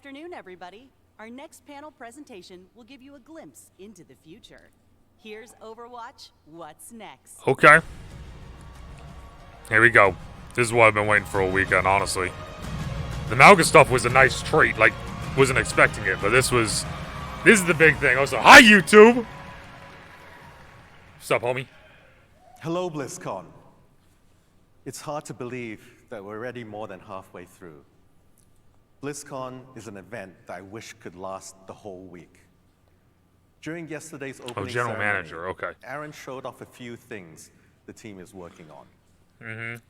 afternoon, everybody. Our next panel presentation will give you a glimpse into the future. Here's Overwatch, What's Next? Okay. Here we go. This is what I've been waiting for all weekend, honestly. The Hanaoka stuff was a nice treat, like, wasn't expecting it, but this is the big thing. Also, hi YouTube! What's up, homie? Hello, BlizzCon. It's hard to believe that we're already more than halfway through. BlizzCon is an event that I wish could last the whole week. During yesterday's opening General ceremony, Manager, okay. Aaron showed off a few things the team is working on. Mm-hmm.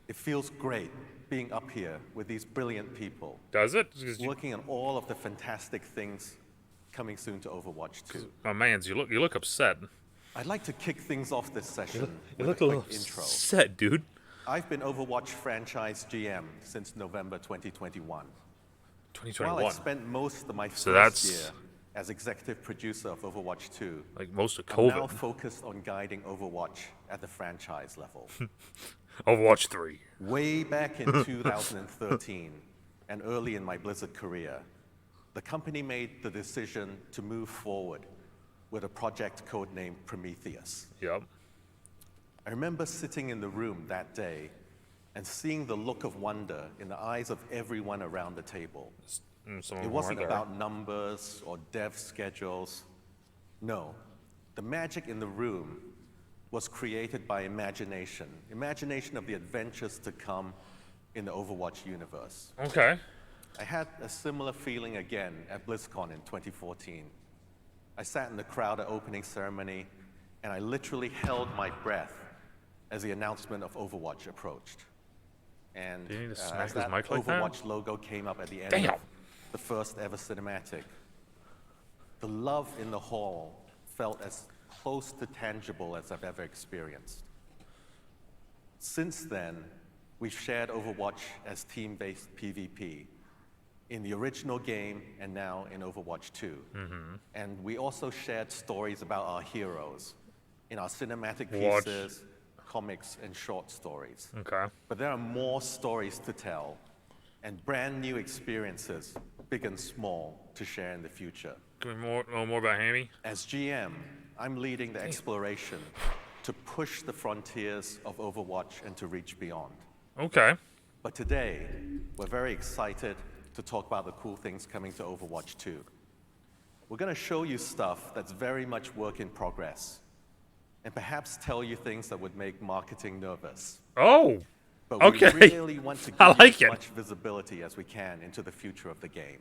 It feels great being up here with these brilliant people. Does it? Working on all of the fantastic things coming soon to Overwatch 2. Oh, man, you look upset. I'd like to kick things off this session You with look a a quick little intro. upset, dude. I've been Overwatch franchise GM since November 2021. 2021. While I spent most of my So first that's- year as executive producer of Overwatch 2, Like most of I'm now COVID. focused on guiding Overwatch at the franchise level. Overwatch 3. Way back in 2013, and early in my Blizzard career, the company made the decision to move forward with a project codenamed Prometheus. Yep. I remember sitting in the room that day and seeing the look of wonder in the eyes of everyone around the table. Some of It them wasn't weren't there. about numbers or dev schedules. No, the magic in the room was created by imagination of the adventures to come in the Overwatch universe. Okay. I had a similar feeling again at BlizzCon in 2014. I sat in the crowd at opening ceremony, and I literally held my breath as the announcement of Overwatch approached. And Do you need to smack as his that mic like that? Overwatch logo came up at the end Damn. of the first ever cinematic, the love in the hall felt as close to tangible as I've ever experienced. Since then, we've shared Overwatch as team-based PvP in the original game and now in Overwatch 2. Mm-hmm. And we also shared stories about our heroes in our cinematic Watch. pieces, comics, and short stories. Okay. But there are more stories to tell and brand new experiences, big and small, to share in the future. Can we know more about Hammy? As GM, I'm leading the exploration to push the frontiers of Overwatch and to reach beyond. Okay. But today, we're very excited to talk about the cool things coming to Overwatch 2. We're going to show you stuff that's very much work in progress, and perhaps tell you things that would make marketing nervous. Oh. But Okay. we really want to I give you like as it. much visibility as we can into the future of the game.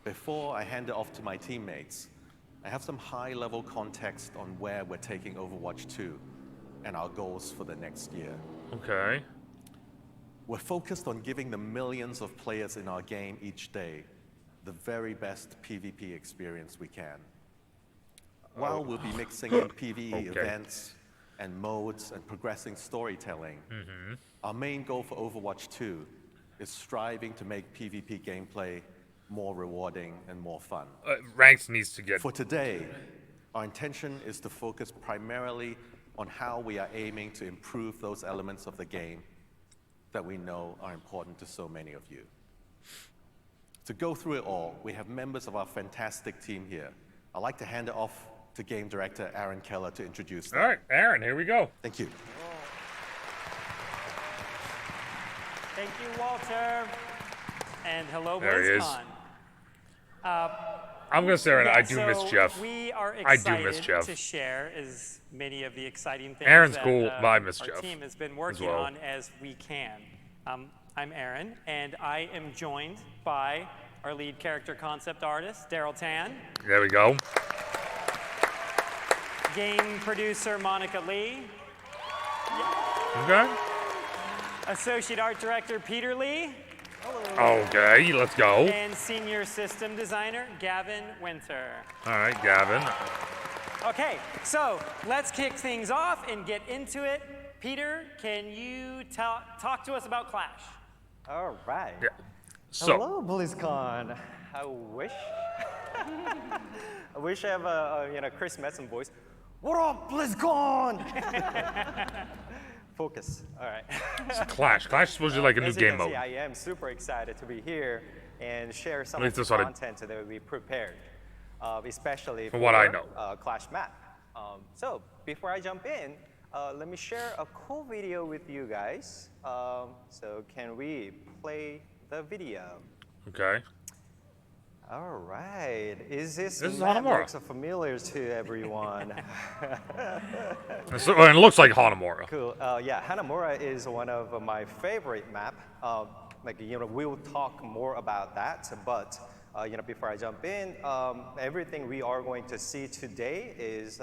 Before I hand it off to my teammates, I have some high-level context on where we're taking Overwatch 2 and our goals for the next year. Okay. We're focused on giving the millions of players in our game each day the very best PvP experience we can. While we'll be mixing in PvE Okay. events and modes and progressing storytelling, our main goal for Overwatch 2 is striving to make PvP gameplay more rewarding and more fun. Ranked needs to get. For today, our intention is to focus primarily on how we are aiming to improve those elements of the game that we know are important to so many of you. To go through it all, we have members of our fantastic team here. I'd like to hand it off to Game Director Aaron Keller to introduce them. All right, Aaron, here we go. Thank you. Thank you, Walter. And hello, There he is. BlizzCon. I'm gonna say right now, I Yeah, do so miss Jeff. We are I excited do miss Jeff. to share as many of the exciting things Aaron's that cool, but I miss our Jeff team has been working well. on as we can. I'm Aaron, and I am joined by our lead character concept artist, Daryl Tan, There we go. game producer, Monica Lee, Okay. associate art director, Peter Lee, Okay, let's go. and senior system designer, Gavin Winter. All right, Gavin. Okay, so let's kick things off and get into it. Peter, can you talk to us about Clash? All right. Yeah. So, Hello, BlizzCon. I wish I have a Chris Metzen voice. What up, BlizzCon? Focus. All right. Clash. Clash is supposed to be like a new As you game can see, mode. I am super excited to be here and share some At of least the that's what I- content that we prepared, especially From what I know. Clash map. So before I jump in, let me share a cool video with you guys. So can we play the video? Okay. All right. Is this This is map Hanamura. looks familiar to everyone? And it looks like Hanamura. Cool. Yeah, Hanaoka is one of my favorite map. We will talk more about that. But before I jump in, everything we are going to see today is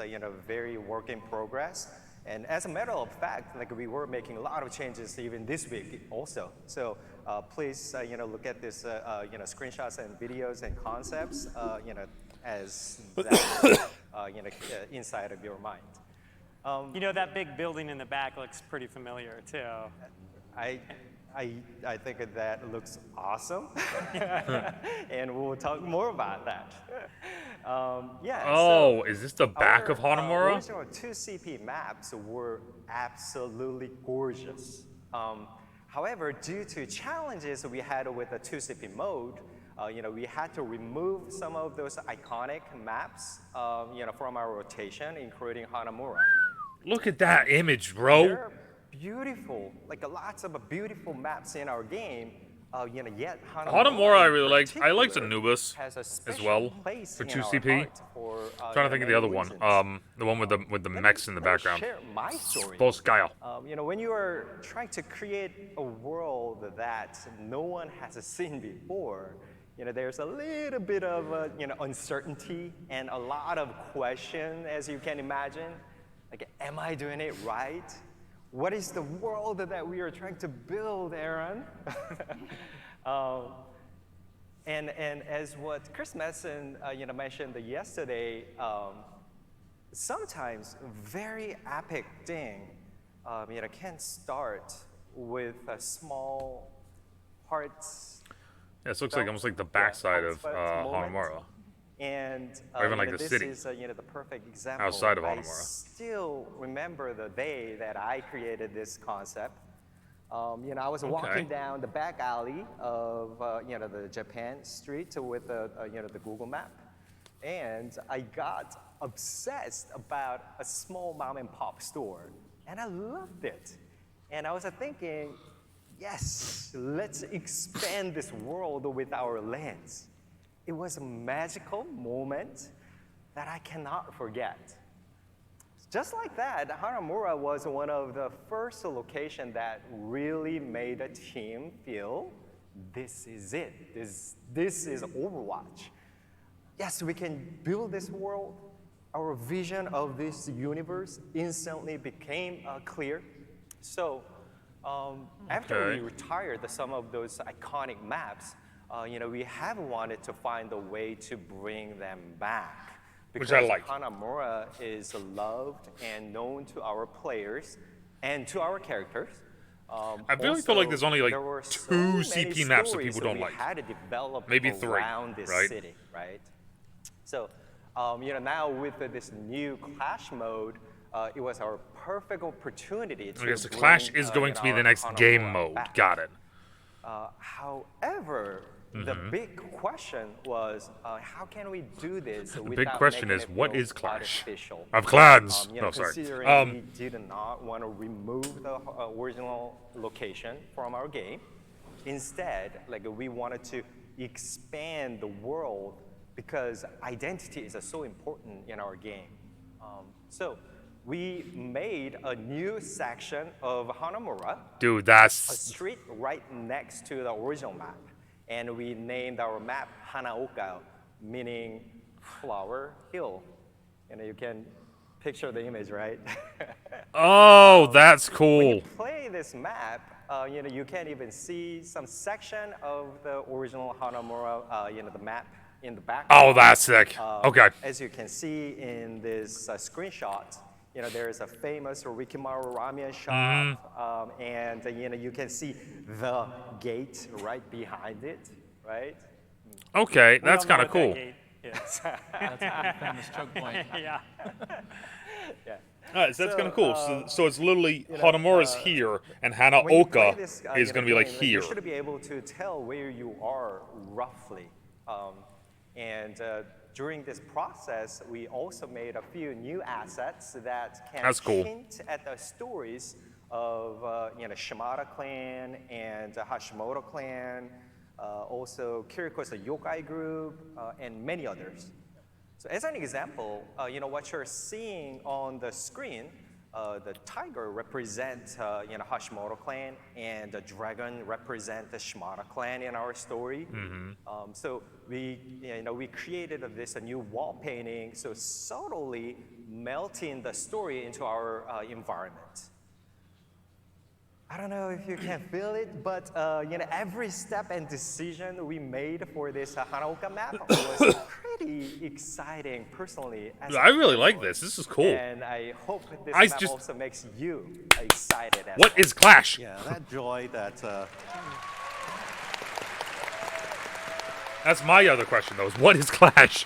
very work in progress. And as a matter of fact, we were making a lot of changes even this week also. So please, look at this, screenshots and videos and concepts, as that, inside of your mind. You know, that big building in the back looks pretty familiar, too. I think that looks awesome, and we'll talk more about that. Yeah. Oh, so is this the back of our, Hanamura? original 2CP maps were absolutely gorgeous. However, due to challenges we had with the 2CP mode, we had to remove some of those iconic maps, from our rotation, including Hanamura. Look at that image, bro. They're beautiful, lots of beautiful maps in our game. Yet Hanamura I really in liked. I liked particular Anubis has a as special well place for in our 2CP. heart for, Trying to think of the other many one. reasons. The one with the mechs in the Let me background. share my story. Volskaya. When you are trying to create a world that no one has seen before, there's a little bit of uncertainty and a lot of question, as you can imagine. Am I doing it right? What is the world that we are trying to build, Aaron? And as what Chris Messon mentioned yesterday, sometimes very epic thing can start with a small parts. Yeah, this looks like almost like the backside of moment. Hanamura. And Or even like the this city. is the perfect example. Outside of I Hanamura. still remember the day that I created this concept. I was walking down the back alley of the Japan street with the Google map, and I got obsessed about a small mom and pop store, and I loved it. And I was thinking, yes, let's expand this world with our lens. It was a magical moment that I cannot forget. Just like that, Hanamura was one of the first locations that really made the team feel, this is it. This is Overwatch. Yes, we can build this world. Our vision of this universe instantly became clear. So after we retired some of those iconic maps, we have wanted to find a way to bring them back. Because Which I like. Hanamura is loved and known to our players and to our characters. I really feel like there's only like there were so 2 many CP maps that stories people don't we like. had to develop Maybe 3, around this right? city, right? So, now with this new Clash mode, it was our perfect opportunity to I guess the bring, Clash is going to be the our next game Hanamura mode. back. Got it. However, the big question was, how can we do this without big question making is, it what feel is Clash? artificial? Of clans. You No, know, sorry. considering we did not want to remove the original location from our game. Instead, we wanted to expand the world because identity is so important in our game. So we made a new section of Hanamura, Dude, a that's street right next to the original map. And we named our map Hanaoka, meaning flower hill. You can picture the image, right? oh, that's When cool. you play this map, you can even see some section of the original Hanamura, the map in the background. Oh, that's sick. Okay. As you can see in this screenshot, there is a famous Rikimaru ramen shop, and you can see the gate right behind it, right? Okay, We that's all know kind of what that cool. gate is. That's a famous choke point. Yeah. Yeah. Alright, so that's kind of cool. So it's literally you know, Hanamura's here, and when you play Hanaoka this, is going to be like game, here. You should be able to tell where you are roughly. During this process, we also made a few new assets that can That's cool. hint at the stories of Shimada clan and Hashimoto clan, also Kiriko's yokai group, and many others. So as an example, what you're seeing on the screen, the tiger represents Hashimoto clan, and the dragon represents the Shimada clan in our story. So we created a new wall painting, so subtly melting the story into our environment. I don't know if you can feel it, but every step and decision we made for this Hanaoka map was pretty exciting, personally. I really like this. This is cool. And I hope this map just- also makes you excited. As What well. is Clash? Yeah, that joy that That's my other question, though, is what is Clash?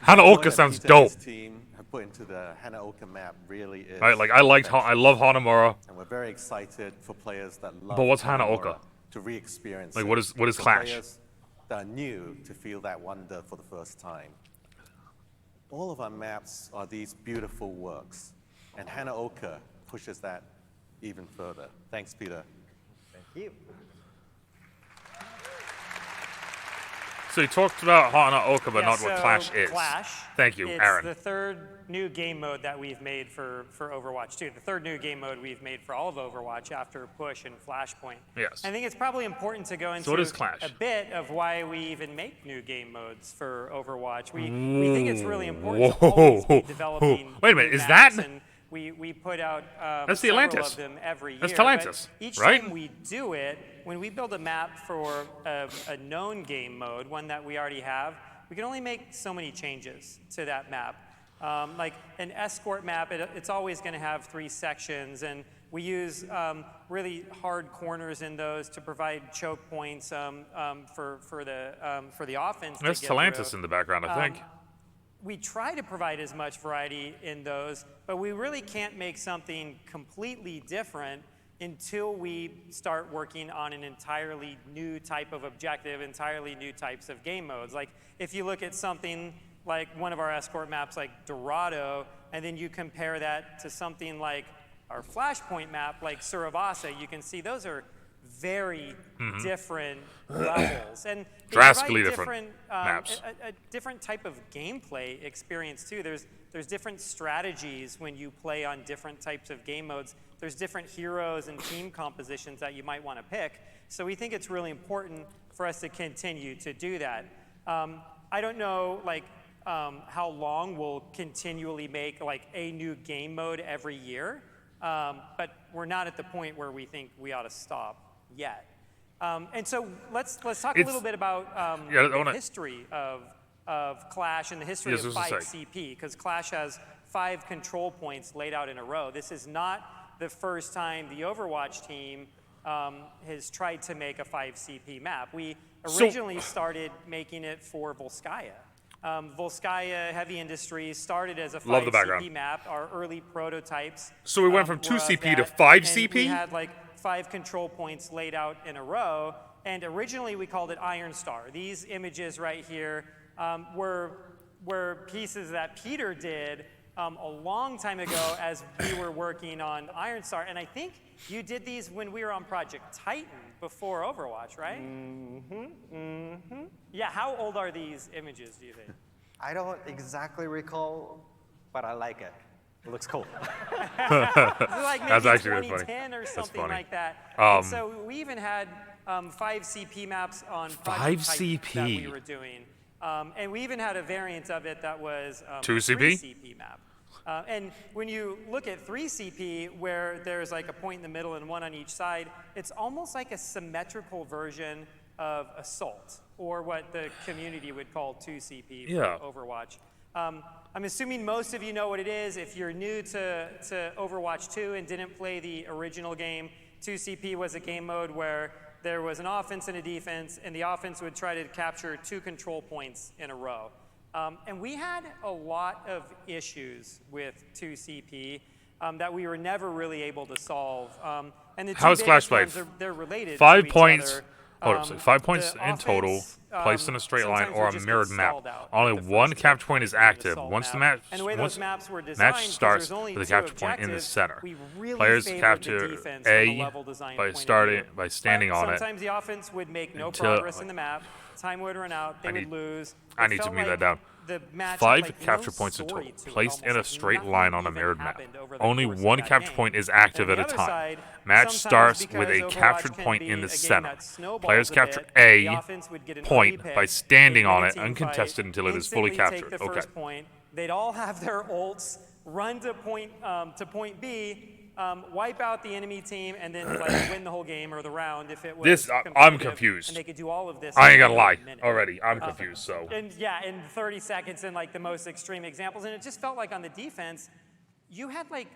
Hanaoka sounds Peter and dope. his team have put into the Hanaoka map really is. Right, like I love Hanamura. And we're very excited for players that love. But what's Hanamura Hanaoka? To re-experience. Like, it. what is For Clash? Players that are new to feel that wonder for the first time. All of our maps are these beautiful works, and Hanaoka pushes that even further. Thanks, Peter. Thank you. So you talked about Hanaoka, but Yeah, not what so Clash is. Clash. Thank you, it's Aaron. the third new game mode that we've made for Overwatch 2. The third new game mode we've made for all of Overwatch after Push and Flashpoint. Yes. I think it's probably important to go into what is Clash? a bit of why we even make new game modes for Overwatch. We think it's really important to Whoa. always be developing Wait a minute, new is maps, that- and we put out That's the several Atlantis. of them every year. That's but Atlantis, each right? time we do it, when we build a map for a known game mode, one that we already have, we can only make so many changes to that map. Like an escort map, it's always going to have 3 sections, and we use really hard corners in those to provide choke points for the offense. That's to get Talantis through. in the background, I think. We try to provide as much variety in those, but we really can't make something completely different until we start working on an entirely new type of objective, entirely new types of game modes. Like if you look at something like one of our escort maps like Dorado, and then you compare that to something like our Flashpoint map like Suravasa, you can see those are very different levels. And they Drastically provide different maps. A different type of gameplay experience too. There's different strategies when you play on different types of game modes. There's different heroes and team compositions that you might want to pick. So we think it's really important for us to continue to do that. I don't know how long we'll continually make like a new game mode every year, but we're not at the point where we think we ought to stop yet. And so let's talk a little bit about the history of Clash and the history of Fight CP, because Clash has 5 control points laid out in a row. This is not the first time the Overwatch team has tried to make a 5 CP map. We originally started making it for Volskaya. Volskaya Heavy Industries started as a 5 CP map, our early prototypes. So we went from 2 CP to 5 and CP? We had like 5 control points laid out in a row, and originally we called it Iron Star. These images right here were pieces that Peter did a long time ago as we were working on Iron Star, and I think you did these when we were on Project Titan before Overwatch, right? Yeah, how old are these images, do you think? I don't exactly recall, but I like it. It looks cool. Like maybe That's actually really 2010 funny. or something funny. like that. And so we even had 5 CP maps on Project Titan that we were doing. And we even had a variant of it that was 2 a CP? 3 CP map. And when you look at 3 CP, where there's like a point in the middle and one on each side, it's almost like a symmetrical version of Assault, or what the community would call 2 CP for Overwatch. I'm assuming most of you know what it is. If you're new to Overwatch 2 and didn't play the original game, 2 CP was a game mode where there was an offense and a defense, and the offense would try to capture 2 control points in a row. And we had a lot of issues with 2CP that we were never really able to solve. And the two How's biggest Flashblade? ones they're related 5 to each points. other. Hold on, so 5 points The in total, offense, placed in a straight line sometimes or would a just mirrored get map. stalled out Only at the one first capture point is checkpoint in the active. assault Once the map. match, And the way once those maps were designed, match 'cause starts there's only with a two capture point in the objectives, center. we really Players favored the capture defense from a A level design by point of starting view. by standing But on it. sometimes the offense would make no until- progress in the map. Time would run out. They would lose. I It need to felt mute like that down. the match had, 5 like, capture no points in story total, to it, placed in a almost. Like, straight nothing line on a even mirrored map. happened over the Only course of one that capture game. point is active And at the a other time. side, Match sometimes starts because with a Overwatch captured can point be in the a game center. that snowballs Players a capture bit, the A offense would get an point early by pick, standing they'd win on a it team uncontested fight, until it is fully instantly captured. take the Okay. first point. They'd all have their ults, run to point B, wipe out the enemy team, and then like win the whole game or the round if it was This, I'm competitive. confused. And they could do all of this. I ain't in gonna under a lie. minute. Already, I'm confused, so. And yeah, in 30 seconds in like the most extreme examples. And it just felt like on the defense, you had like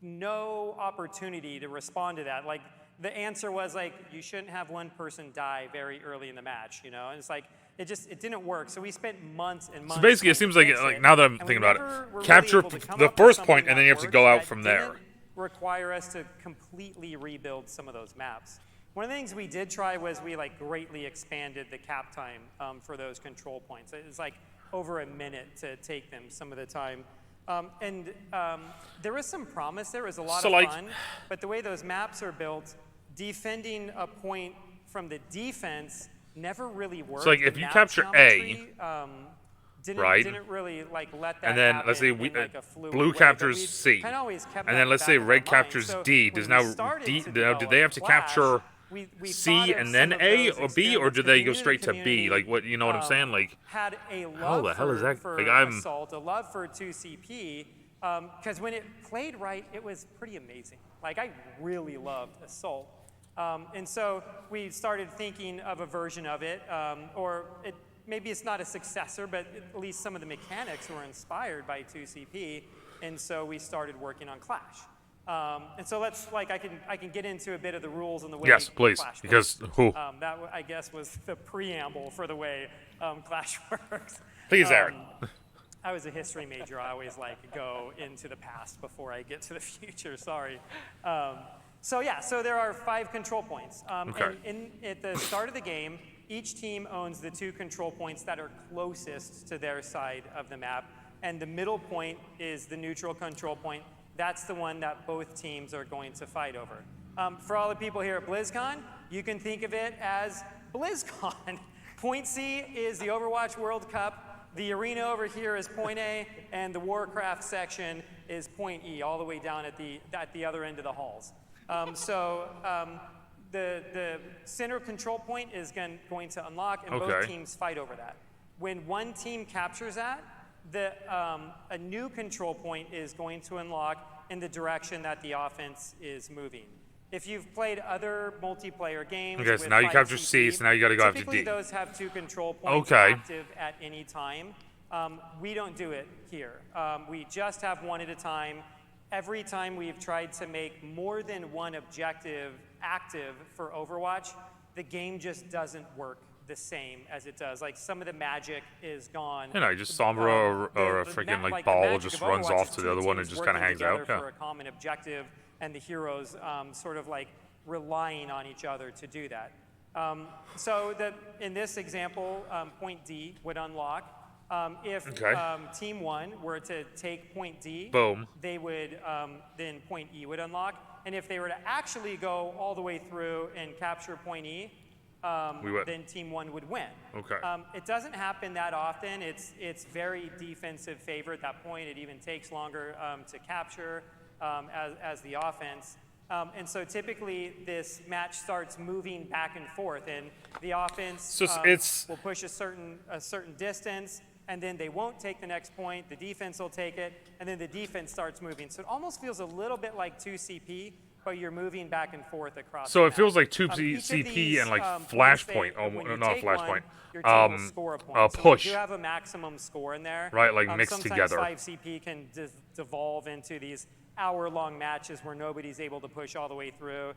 no opportunity to respond to that. Like the answer was like, you shouldn't have one person die very early in the match, you know? And it's like, it didn't work. So we spent months and months. So basically, it trying seems to like, fix like it, now that I'm and we thinking about never it, were really capture able to come the up with first something point, and that then you have to worked go out that from there. didn't require us to completely rebuild some of those maps. One of the things we did try was we like greatly expanded the cap time for those control points. It was like over a minute to take them some of the time. There was some promise there. It was a lot of fun. But the way those maps are built, defending a point from the defense never really worked. So like if The you map capture A, geometry, right? didn't really like let that And then happen let's say in, like, a fluid blue way, but captures we'd C, kinda always kept and that then let's back say in our red mind. captures So D. when Does we now started D? to Now, do they have to develop capture we C thought of and some then of A those or B, or experiments, do 'cause they we go knew the straight to B? community, Like what? You know what I'm saying? Like had a how love the hell is that? for Like I'm. Assault, a love for 2CP, because when it played right, it was pretty amazing. Like I really loved Assault. And so we started thinking of a version of it, maybe it's not a successor, but at least some of the mechanics were inspired by 2CP, and so we started working on Clash. And so let's I can get into a bit of the rules and the way Yes, please, Clash because works. That I guess was the preamble for the way Clash works. Please, Aaron. I was a history major. I always go into the past before I get to the future. Sorry. So there are 5 control points. Okay. And at the start of the game, each team owns the 2 control points that are closest to their side of the map. And the middle point is the neutral control point. That's the one that both teams are going to fight over. For all the people here at BlizzCon, you can think of it as BlizzCon. Point C is the Overwatch World Cup. The arena over here is point A, and the Warcraft section is point E, all the way down at the other end of the halls. The center control point is going to unlock, and both teams fight over that. When one team captures that, a new control point is going to unlock in the direction that the offense is moving. If you've played other multiplayer games, Okay, so now you capture C, so now you got to go after D. Typically, those have 2 control points Okay. active at any time. We don't do it here. We just have one at a time. Every time we've tried to make more than one objective active for Overwatch, the game just doesn't work the same as it does. Like some of the magic is gone. You know, just Sombra or a freaking like ball just runs off to the other one and just kind of hangs out. For a common objective, and the heroes sort of like relying on each other to do that. In this example, point D would unlock. If Team 1 were to take point D, boom, they would then point E would unlock. And if they were to actually go all the way through and capture point E, then Team 1 would win. Okay. It doesn't happen that often. It's very defensive favor at that point. It even takes longer to capture as the offense. And so typically this match starts moving back and forth, and the offense will push a certain distance, and then they won't take the next point. The defense will take it, and then the defense starts moving. So it almost feels a little bit like 2CP, but you're moving back and forth across. So the it map. feels like 2CP and like Flashpoint. Oh, not Flashpoint. Your team will score a point. So push. you have a maximum score in there. Right, like mixed together. Sometimes 5CP can devolve into these hour-long matches where nobody's able to push all the way through.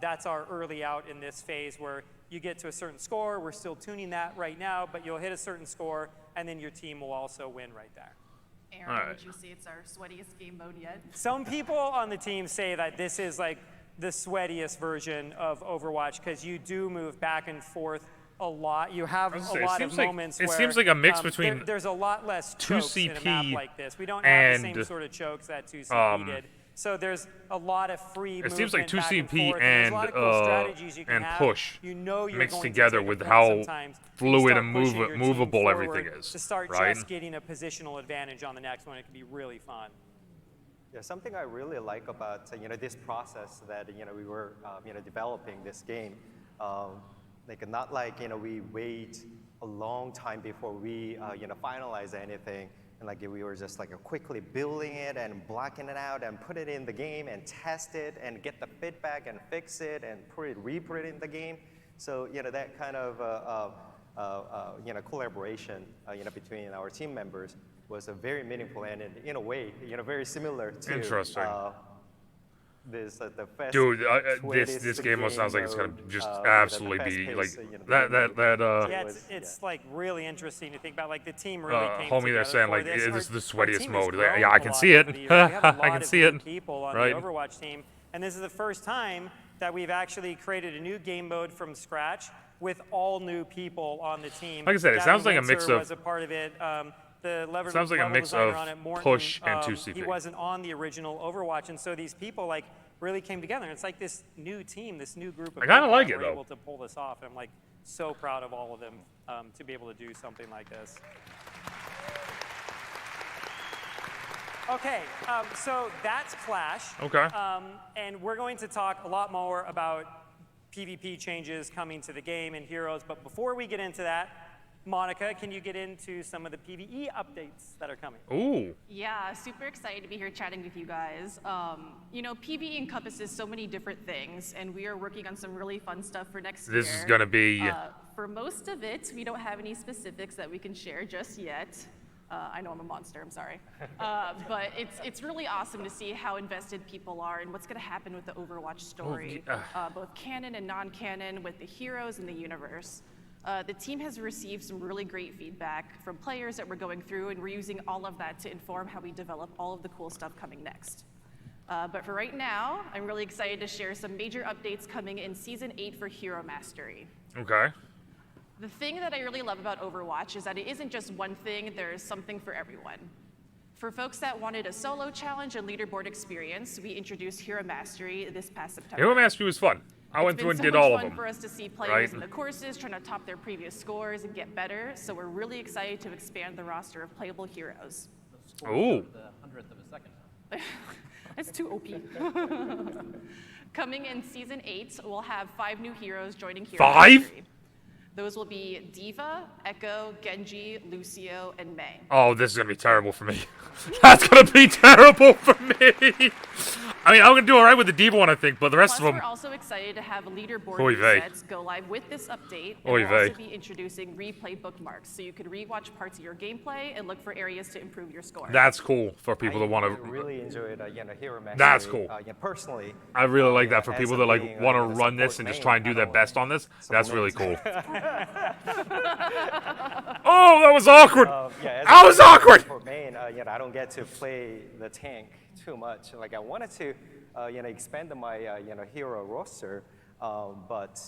That's our early out in this phase where you get to a certain score. We're still tuning that right now, but you'll hit a certain score, and then your team will also win right there. Aaron, All right. would you say it's our sweatiest game mode yet? Some people on the team say that this is like the sweatiest version of Overwatch because you do move back and forth a lot. You have a lot of moments where it seems like a mix between there's a lot less chokes in a 2CP map like this. We don't have the and, same sort of chokes that 2CP did. So there's a lot of free movement. It seems like back and 2CP forth, there's a lot of cool strategies you can and have. push You know you're mixed going to together take a with point how sometimes. You fluid start and pushing your team movable forward everything is, to start right? just getting a positional advantage on the next one. It can be really fun. Yeah, something I really like about this process that we were developing this game, like not like we wait a long time before we finalize anything, and like we were just like quickly building it and blocking it out and put it in the game and test it and get the feedback and fix it and re-put it in the game. So that kind of collaboration between our team members was a very meaningful and in a way very similar to Interesting. The fast Dude, sweatiest this game sounds like it's gonna mode, just the absolutely be like fast-paced, Yeah, was- it's like really interesting to think about. Like the team really came homie there together saying, for like, this. this is the Our sweatiest team has mode. grown Yeah, I a can lot see it. over the years. We have a I lot can of see new it. people on Right. the Overwatch team, and this is the first time that we've actually created a new game mode from scratch with all new people on the team. Like I said, it Gavin sounds like a mix Windsor of- was a part of it. The level, Sounds like a level mix designer of on it, Morton, push and he 2CP. wasn't on the original Overwatch, and so these people like really came together. It's like this new team, this new group of I kinda people like that it, were though. able to pull this off. And I'm like so proud of all of them to be able to do something like this. Okay, so that's Clash. Okay. And we're going to talk a lot more about PvP changes coming to the game and heroes. But before we get into that, Monica, can you get into some of the PvE updates that are coming? Ooh. Yeah, super excited to be here chatting with you guys. PvE encompasses so many different things, and we are working on some really fun stuff for next year. This is gonna be. For most of it, we don't have any specifics that we can share just yet. I know I'm a monster, I'm sorry. But it's really awesome to see how invested people are and what's going to happen with the Overwatch story, both canon and non-canon, with the heroes and the universe. The team has received some really great feedback from players that we're going through, and we're using all of that to inform how we develop all of the cool stuff coming next. But for right now, I'm really excited to share some major updates coming in Season 8 for Hero Mastery. Okay. The thing that I really love about Overwatch is that it isn't just one thing, there's something for everyone. For folks that wanted a solo challenge and leaderboard experience, we introduced Hero Mastery this past September. Hero Mastery was fun. I went through and did all of them. It's been so much fun for us to see players right? in the courses trying to top their previous scores and get better, so we're really excited to expand the roster of playable heroes. Ooh. The 100th of a second. That's too OP. Coming in Season 8, we'll have 5 new heroes joining Hero 5? Mastery. Those will be Diva, Echo, Genji, Lucio, and Mei. Oh, this is gonna be terrible for me. That's gonna be terrible for me. I mean, I'm gonna do all right with the Diva one, I think, but the rest Plus, of we're them. also excited to have leaderboard Oy vey. resets go live with this update. And Oy we'll vey. also be introducing replay bookmarks, so you could rewatch parts of your gameplay and look for areas to improve your score. That's cool for people that want I to. really enjoyed Hero Mastery. That's cool. Personally, I really like that for as people a that like being, want to the run this support and just main, try and do I their don't best on this. That's really supplement. cool. Oh, that was awkward. Yeah, That was awkward. For main, I don't get to play the tank too much. Like I wanted to, expand my, hero roster, but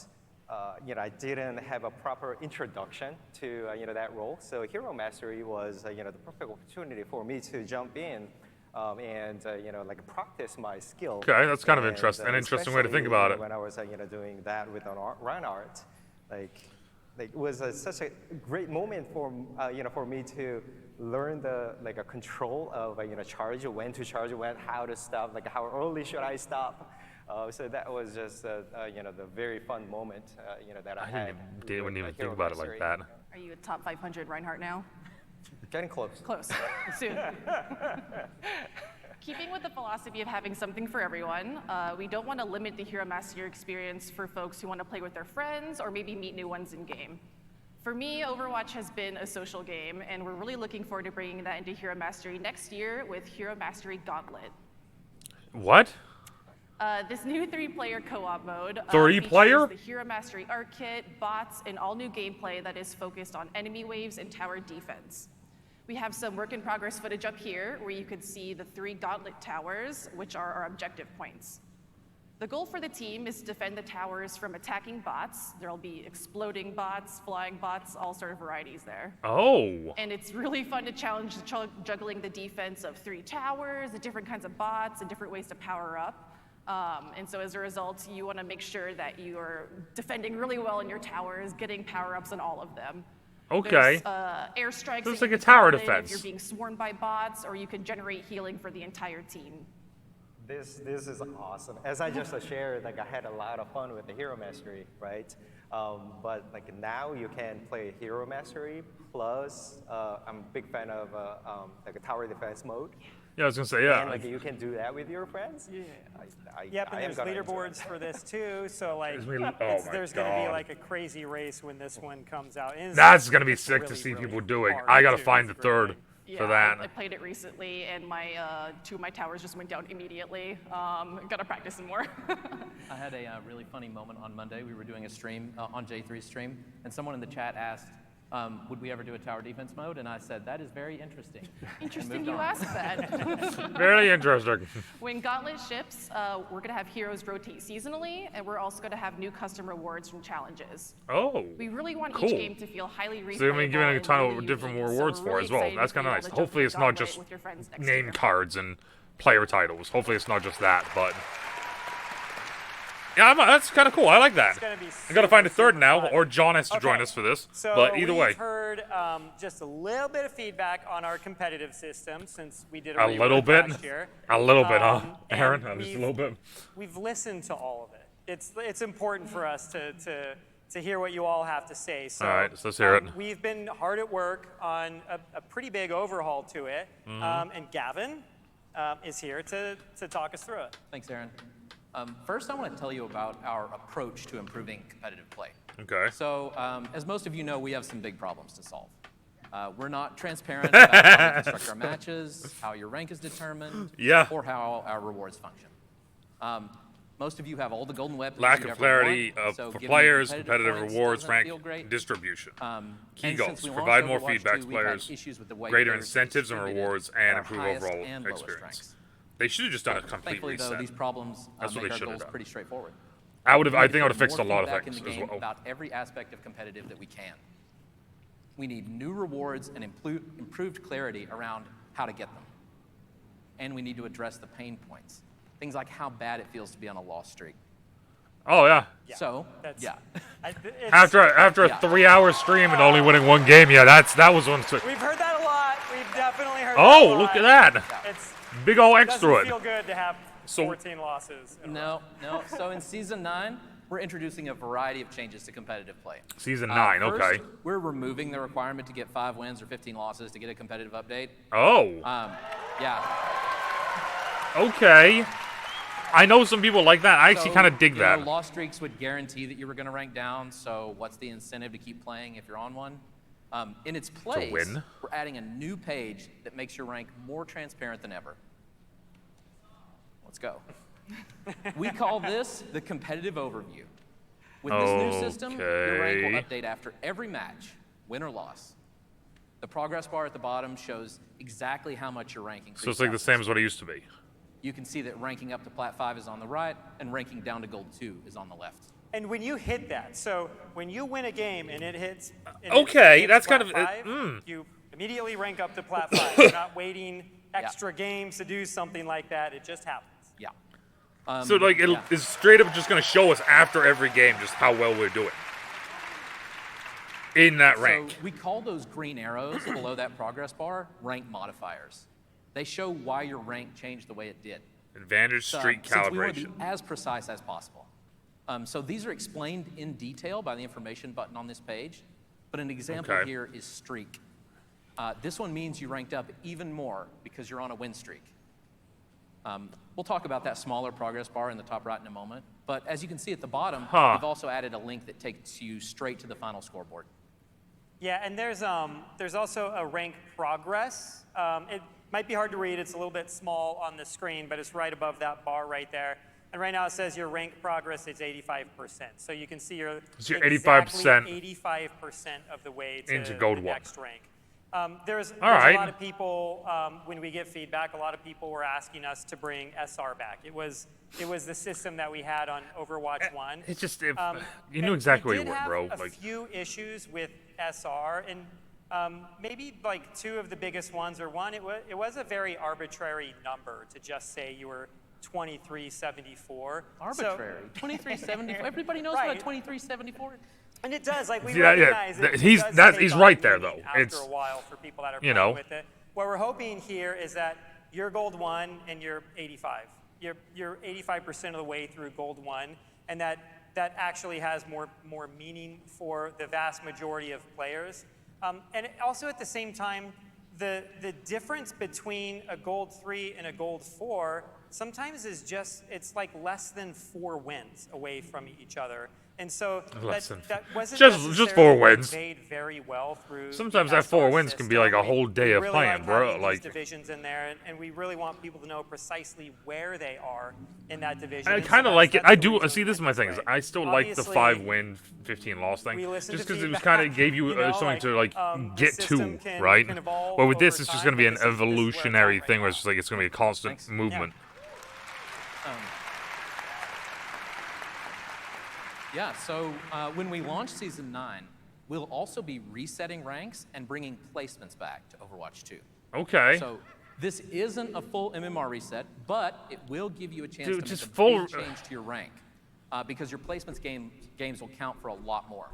I didn't have a proper introduction to, that role. So Hero Mastery was, the perfect opportunity for me to jump in. And like practice my skill. Okay, that's kind of And, interesting. An interesting way to think especially, about it. When I was doing that with run art, like it was such a great moment for for me to learn the a control of charge, when to charge, how to stop, like how early should I stop. So that was just the very fun moment that I had. Didn't even with, think Hero about it Mastery. like that. Are you a top 500 Reinhardt now? Getting close. Close. Soon. Keeping with the philosophy of having something for everyone, we don't want to limit the Hero Mastery experience for folks who want to play with their friends or maybe meet new ones in game. For me, Overwatch has been a social game, and we're really looking forward to bringing that into Hero Mastery next year with Hero Mastery Gauntlet. What? This new 3-player co-op mode 3-player? features the Hero Mastery Art Kit, bots, and all new gameplay that is focused on enemy waves and tower defense. We have some work-in-progress footage up here where you can see the 3 gauntlet towers, which are our objective points. The goal for the team is to defend the towers from attacking bots. There'll be exploding bots, flying bots, all sort of varieties there. Oh. And it's really fun to challenge juggling the defense of 3 towers, the different kinds of bots, and different ways to power up. And so as a result, you want to make sure that you are defending really well in your towers, getting power-ups on all of them. Okay. There's airstrikes. So it's that like you a can tower call in defense. If you're being swarmed by bots, or you can generate healing for the entire team. This is awesome. As I just shared, like I had a lot of fun with the Hero Mastery, right? But like now you can play Hero Mastery plus I'm a big fan of like a tower defense mode. Yeah, I was gonna say yeah. And like you can do that with your friends. Yeah. Yep, and there's leaderboards for this too. So like, there's going to be like a crazy race when this one comes out. And That's gonna be it's sick really, to see really people doing. hard I gotta too. find the It's third great. Yeah, for that. I played it recently, and my 2 of my towers just went down immediately. Gotta practice some more. I had a really funny moment on Monday. We were doing a stream on J3's stream, and someone in the chat asked, would we ever do a tower defense mode? And I said, that is very interesting. Interesting you asked that. Very interesting. When Gauntlet ships, we're gonna have heroes rotate seasonally, and we're also gonna have new custom rewards from challenges. Oh. We really want Cool. each game to feel highly replayable. So you're giving a and ton really of different unique. rewards So for we're it as well. really That's excited kind to of be able nice. to jump Hopefully into it's not Gauntlet just with your friends next name year. cards and player titles. Hopefully it's not just that, but yeah, that's kind of cool. I like that. It's gonna be I gotta find a super, third now, super fun. or John has to join Okay. us for this. So But either way, we've heard just a little bit of feedback on our competitive system since we did a a little rework bit, last year. a little bit, huh, And Aaron? Just a little bit. We've listened to all of it. It's important for us to hear what you all have to say. So, All right, so let's hear it. We've been hard at work on a pretty big overhaul to it, Mm-hmm. and Gavin is here to talk us through it. Thanks, Aaron. First, I want to tell you about our approach to improving competitive play. Okay. So, as most of you know, we have some big problems to solve. We're not transparent about how we construct our matches, how your rank is determined, Yeah. or how our rewards function. Most of you have all the golden weapons Lack you'd of ever clarity want, so for giving you players, competitive points rewards, doesn't rank, feel great. distribution. Key And goals: since we provide launched more Overwatch feedback 2, to we've had players, issues with the way greater players incentives and distributed rewards, and our improve highest overall and lowest experience. ranks. They should have just done a complete Thankfully, though, reset. these problems That's what make they our should have goals done. pretty straightforward. I We think need I to would have put fixed a more lot of feedback in things the as game well. about every aspect of competitive that we can. We need new rewards and improved clarity around how to get them. And we need to address the pain points. Things like how bad it feels to be on a loss streak. Oh yeah. So, That's- yeah. After a Yeah. 3-hour stream and only winning one game, yeah, that was one. We've heard that a lot. We've definitely heard. Oh, that a look lot. at that! It's Big ol' doesn't extra. feel good to have So- 14 losses. in a row. No. So in Season 9, we're introducing a variety of changes to competitive play. Season 9, First, okay. We're removing the requirement to get 5 wins or 15 losses to get a competitive update. Oh, Yeah. okay. I know some people like that. I actually So, kind of dig you know, that. loss streaks would guarantee that you were going to rank down, so what's the incentive to keep playing if you're on one? In its place, win. we're adding a new page that makes your rank more transparent than ever. Let's go. We call this the competitive overview. With this new system, your rank will Okay. update after every match, win or loss. The progress bar at the bottom shows exactly how much your rank increased. So it's like the after same as what it used to be. You can see that ranking up to Plat 5 is on the right, and ranking down to Gold 2 is on the left. And when you hit that, so when you win a game and it hits, and Okay, it hits that's Plat kind of- 5, you immediately rank up to Plat 5. You're not waiting extra games to do something like that. It just happens. Yeah. So like it yeah. is straight up just going to show us after every game just how well we're doing in that rank. So we call those green arrows below that progress bar rank modifiers. They show why your rank changed the way it did. Advantage streak Since we want to calibration. be as precise as possible. So these are explained in detail by the information button on this page, but an example Okay. here is streak. This one means you ranked up even more because you're on a win streak. We'll talk about that smaller progress bar in the top right in a moment, but as you can see at the bottom, we've also added a link that takes you straight to the final scoreboard. Yeah, and there's also a rank progress. It might be hard to read. It's a little bit small on the screen, but it's right above that bar right there. And right now it says your rank progress is 85%. So you can see you're So you're exactly 85% 85% of the way to into gold the one. next rank. There's right. a lot of people, when we get feedback, a lot of people were asking us to bring SR back. It was the system that we had on Overwatch 1. It just, you knew exactly what you were, bro. We did have a few issues with SR, and maybe like two of the biggest ones are one, it was a very arbitrary number to just say you were 2374. Arbitrary. 2374. Everybody knows Right. what a 2374 is. And it does, like we See, that- yeah, recognize that- it. he's- It does that- take he's on right there, meaning though. After It's, a while for people that are you playing know. with it. What we're hoping here is that you're gold 1 and you're 85. You're 85% of the way through gold 1, and that actually has more meaning for the vast majority of players. And also at the same time, the difference between a gold 3 and a gold 4 sometimes is just, it's like less than 4 wins away from each other. And so that wasn't just 4 necessarily wins. conveyed very well through Sometimes the that 4 SR wins can be like a system. whole day of really playing, bro. having these Like, divisions in there, and we really want people to know precisely where they are in that division. I And so kind of that's- like it. that's I the do. reason See, we this is went my this thing. Is way. I still like the Obviously, 5-win, 15-loss thing, we listened just to because it was feedback. kind of gave you, You know, something to like the get system to, right? can evolve But with this, over it's just time, going to be but an this is where it's at evolutionary right thing, where now. it's just like it's going to be a constant Thanks. movement. Yeah, so when we launch Season 9, we'll also be resetting ranks and bringing placements back to Overwatch 2. Okay. So this isn't a full MMR reset, but it will give you a chance Dude, to just make a full- big change to your rank, because your placements games will count for a lot more.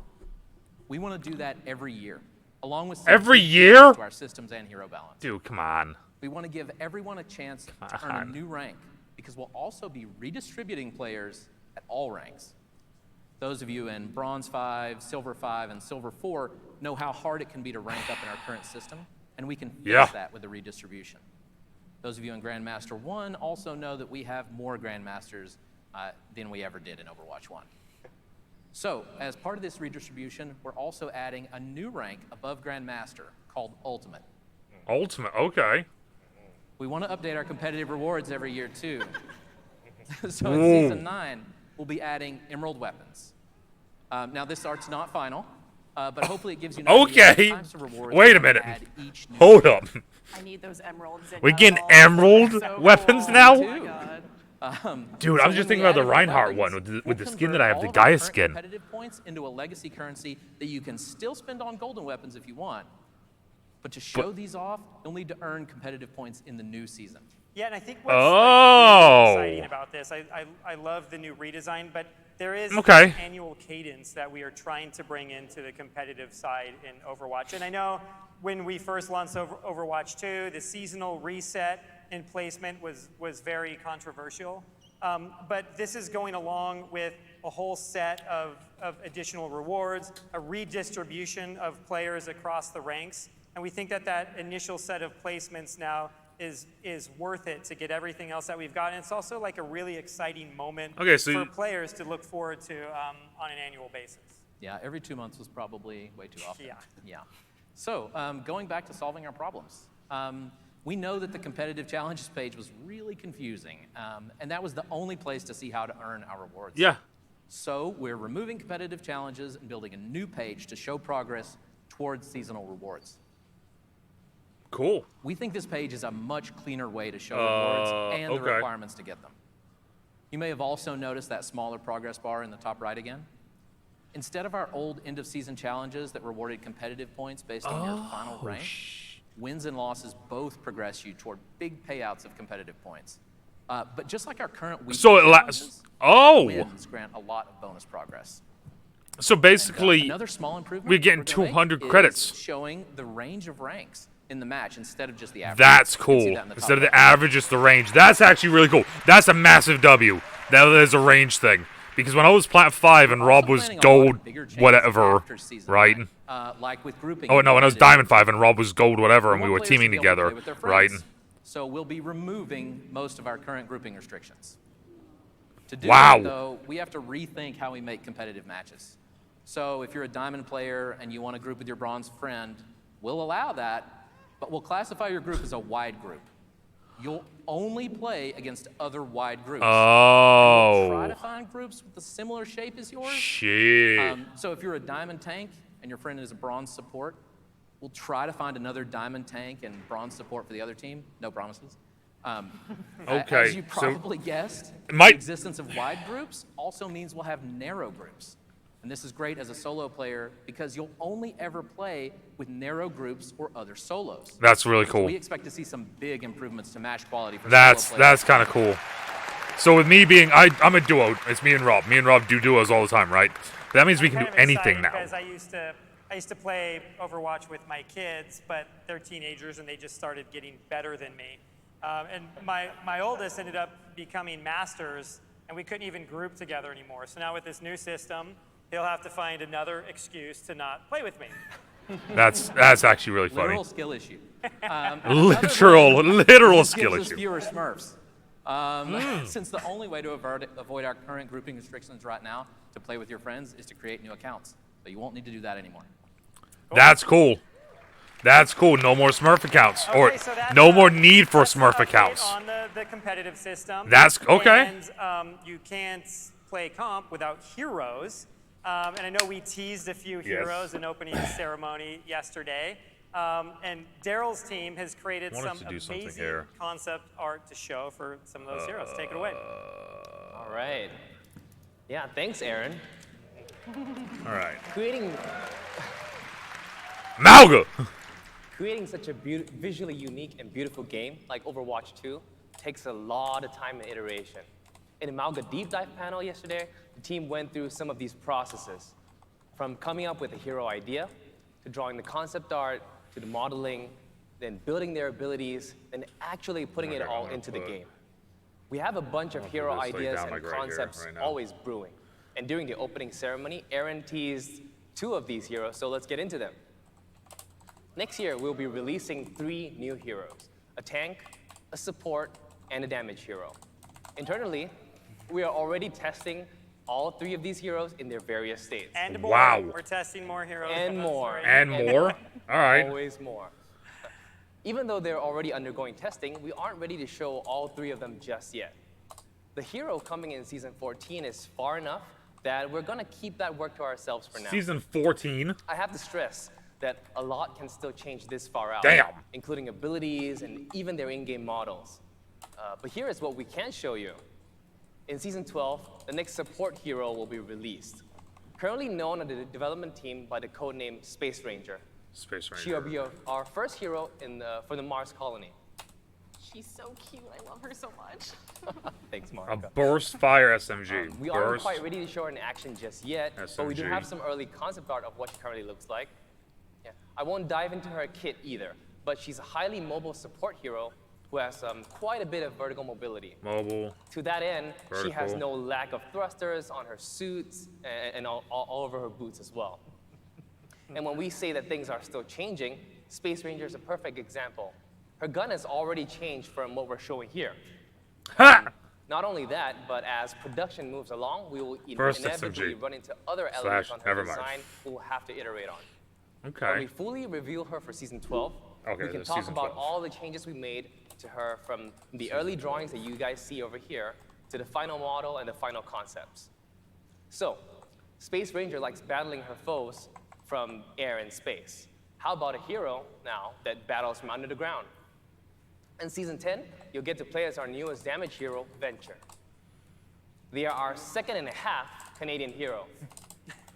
We want to do that every year, along with Every changes year? to our systems and hero balance. Dude, come on. We want to give everyone a chance to earn a new rank, because we'll also be redistributing players at all ranks. Those of you in Bronze 5, Silver 5, and Silver 4 know how hard it can be to rank up in our current system, and we can fix Yeah. that with the redistribution. Those of you in Grandmaster 1 also know that we have more Grandmasters than we ever did in Overwatch 1. So, as part of this redistribution, we're also adding a new rank above Grandmaster called Ultimate. Ultimate. Okay. We want to update our competitive rewards every year, too. So in Ooh. Season 9, we'll be adding Emerald weapons. Now, this art's not final, but hopefully it gives you an idea of the Okay. types of rewards Wait a we minute. add each new Hold up. I need those emeralds. in We that getting ball. emerald So weapons cool. now? Oh my God. Dude, I was just thinking about the Reinhardt one with the skin that I have, the Gaia skin. Competitive points into a legacy currency that you can still spend on golden weapons if you want. But to show these off, you'll need to earn competitive points in the new season. Yeah, and I think what's Oh. really exciting about this, I love the new redesign, but there is Okay. this annual cadence that we are trying to bring into the competitive side in Overwatch. And I know when we first launched Overwatch 2, the seasonal reset and placement was very controversial. But this is going along with a whole set of additional rewards, a redistribution of players across the ranks. And we think that initial set of placements now is worth it to get everything else that we've got. And it's also like a really exciting moment Okay, so for players to look forward to on an annual basis. Yeah, every 2 months was probably way too often. Yeah. Yeah. So, going back to solving our problems. We know that the competitive challenges page was really confusing, and that was the only place to see how to earn our rewards. Yeah. So we're removing competitive challenges and building a new page to show progress towards seasonal rewards. Cool. We think this page is a much cleaner way to show rewards and the okay. requirements to get them. You may have also noticed that smaller progress bar in the top right again. Instead of our old end-of-season challenges that rewarded competitive points based on your final rank, wins and losses both progress you toward big payouts of competitive points. But just like our current weekly So it challenges, wins grant a lot of bonus progress. So basically, Another small improvement we're getting we're gonna make 200 is credits. showing the range of ranks in the match instead of just the average. That's You can cool. see that in the top Instead of the right. average, it's the range. That's actually really cool. That's a massive W. That is a range thing. Because when I was Plat 5 and We're Rob also was planning a lot of gold, bigger changes whatever, after season right? 9, like with grouping. Oh, no, when I was Diamond 5 and Rob was gold, whatever, and we were want players to teaming be able to together, play with their right? friends. So we'll be removing most of our current grouping restrictions. To do Wow. that, though, we have to rethink how we make competitive matches. So if you're a Diamond player and you want to group with your Bronze friend, we'll allow that, but we'll classify your group as a wide group. You'll only play against other wide groups. Oh. Try to find groups with a similar shape as yours. Shit. So if you're a diamond tank and your friend is a bronze support, we'll try to find another diamond tank and bronze support for the other team. No promises. Okay, As you probably guessed, the might- existence of wide groups also means we'll have narrow groups. And this is great as a solo player because you'll only ever play with narrow groups or other solos. That's really So cool. we expect to see some big improvements to match quality for That's solo players. kind of cool. So with me being, I'm a duo. It's me and Rob. Me and Rob do duos all the time, right? That means we can do Kind of anything excited now. Because I used to play Overwatch with my kids, but they're teenagers and they just started getting better than me. And my oldest ended up becoming masters, and we couldn't even group together anymore. So now with this new system, he'll have to find another excuse to not play with me. That's actually really funny. Literal skill issue. Literal This skill gives us issue. fewer Smurfs. Since the only way to avoid our current grouping restrictions right now to play with your friends is to create new accounts. So you won't need to do that anymore. That's cool. That's cool. No more Smurf accounts, or Okay, so that's, no more need for that's an Smurf update accounts. on the competitive system. That's okay. And you can't play comp without heroes. And I know we teased a few heroes in opening ceremony yesterday. And Daryl's team has created Want us some to do something amazing here. concept art to show for some of those heroes. Take it away. All right. Yeah, thanks, Aaron. All right. Creating Malga. such a visually unique and beautiful game like Overwatch 2 takes a lot of time and iteration. In the Malga Deep Dive panel yesterday, the team went through some of these processes, from coming up with a hero idea, to drawing the concept art, to the modeling, then building their abilities, and actually putting it all into the game. We have a bunch of hero this, like, ideas down, and like, right here, concepts right now. always brewing. And during the opening ceremony, Aaron teased 2 of these heroes, so let's get into them. Next year, we'll be releasing 3 new heroes: a tank, a support, and a damage hero. Internally, we are already testing all 3 of these heroes in their various states. And more. Wow. We're testing more heroes. And more. And more. All right. Always more. Even though they're already undergoing testing, we aren't ready to show all 3 of them just yet. The hero coming in Season 14 is far enough that we're going to keep that work to ourselves for now. Season 14. I have to stress that a lot can still change this far out, Damn. including abilities and even their in-game models. But here is what we can show you. In Season 12, the next support hero will be released. Currently known on the development team by the codename Space Ranger. Space Ranger. She will be our first hero for the Mars colony. She's so cute. I love her so much. Thanks, A Marika. burst fire SMG. We aren't burst. quite ready to show her in action just yet, but we do SMG. have some early concept art of what she currently looks like. Yeah. I won't dive into her kit either, but she's a highly mobile support hero who has quite a bit of vertical mobility. Mobile. To that end, she has Vertical. no lack of thrusters on her suits and all over her boots as well. And when we say that things are still changing, Space Ranger is a perfect example. Her gun has already changed from what we're showing here. Ha! Not only that, but as production moves along, we will First inevitably SMG. run into other elements on her never mind. design we'll have to iterate on. When Okay. we fully reveal her for Season 12, Okay, we can that's talk Season about 12. all the changes we made to her from the early drawings that you guys see over here to the final model and the final concepts. So, Space Ranger likes battling her foes from air and space. How about a hero now that battles from under the ground? In Season 10, you'll get to play as our newest damage hero, Venture. They are our second and a half Canadian hero.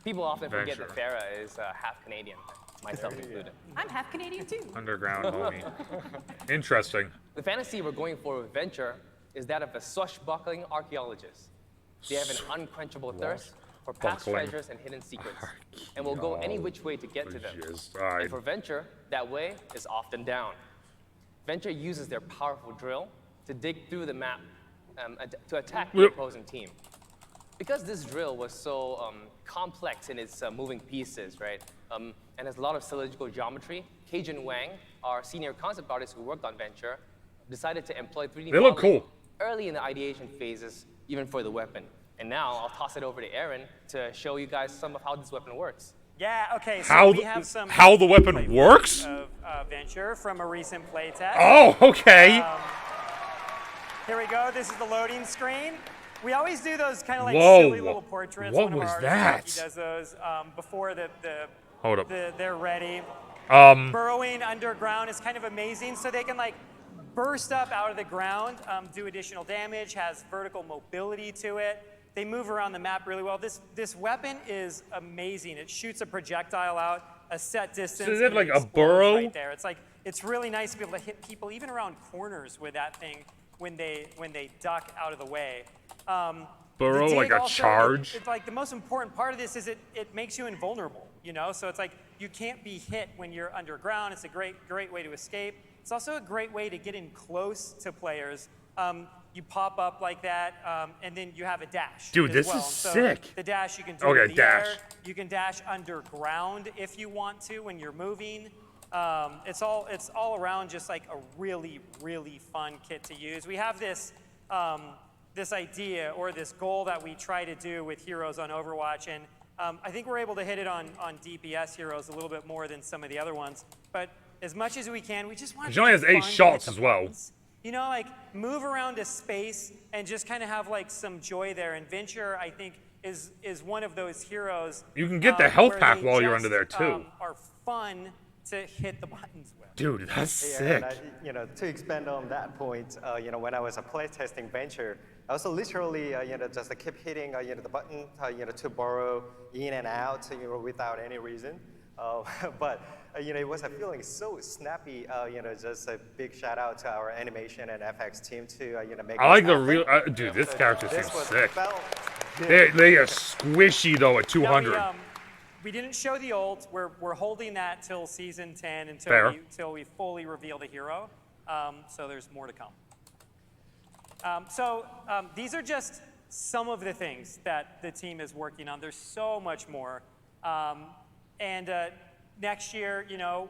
People often forget Venture. that Farah is half Canadian, myself included. I'm half Canadian too. Underground homie. Interesting. The fantasy we're going for with Venture is that of a swashbuckling archaeologist. They have an unquenchable thirst for past Buckling. treasures and hidden secrets, and will go any which way to get to them. Yes. All right. And for Venture, that way is often down. Venture uses their powerful drill to dig through the map to attack the Yep. opposing team. Because this drill was so complex in its moving pieces, right, and has a lot of cylindrical geometry, Cajun Wang, our senior concept artist who worked on Venture, decided to employ 3D They look modeling cool. early in the ideation phases, even for the weapon. And now I'll toss it over to Aaron to show you guys some of how this weapon works. Yeah, okay, so How we the- have some how the weapon works? of Venture from a recent playtest. Oh, okay. Here we go. This is the loading screen. We always do those kind of like Whoa. silly little portraits. What One of was our artists, that? Husky, does those before Hold up. they're ready. Burrowing underground is kind of amazing. So they can like burst up out of the ground, do additional damage, has vertical mobility to it. They move around the map really well. This weapon is amazing. It shoots a projectile out a set distance. So is it and like a explodes burrow? right there. It's really nice to be able to hit people even around corners with that thing when they duck out of the way. Burrow, The like dig a also, charge? It's like the most important part of this is it makes you invulnerable, you know? So it's like you can't be hit when you're underground. It's a great way to escape. It's also a great way to get in close to players. You pop up like that, and then you have a dash. Dude, as this well. is So sick. the dash you can do Okay, in the dash. air. You can dash underground if you want to when you're moving. It's all around just like a really fun kit to use. We have this this idea or this goal that we try to do with heroes on Overwatch, and I think we're able to hit it on DPS heroes a little bit more than some of the other ones. But as much as we can, we just want. She only has 8 shots as well. You know, like move around a space and just kind of have like some joy there. And Venture, I think, is one of those heroes. You can get the health where pack they while you're just, under there too. Are fun to hit the buttons with. Dude, that's Yeah, sick. and to expand on that point, when I was a playtesting Venture, I also literally, just keep hitting, the button, to borrow in and out, without any reason. But it was a feeling so snappy. Just a big shout out to our animation and FX team to make. I like this the real, happen. dude. This character seems was sick. felt They are squishy though at 200. Now, we didn't show the ult. We're holding that till season 10 until we fully reveal the hero. So there's more to come. These are just some of the things that the team is working on. There's so much more. And next year,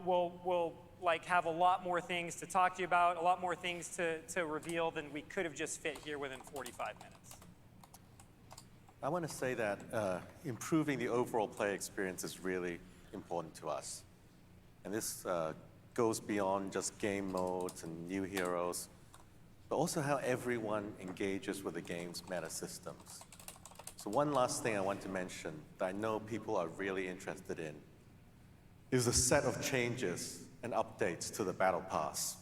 we'll like have a lot more things to talk to you about, a lot more things to reveal than we could have just fit here within 45 minutes. I want to say that improving the overall play experience is really important to us. And this goes beyond just game modes and new heroes, but also how everyone engages with the game's meta systems. So one last thing I want to mention that I know people are really interested in is a set of changes and updates to the Battle Pass.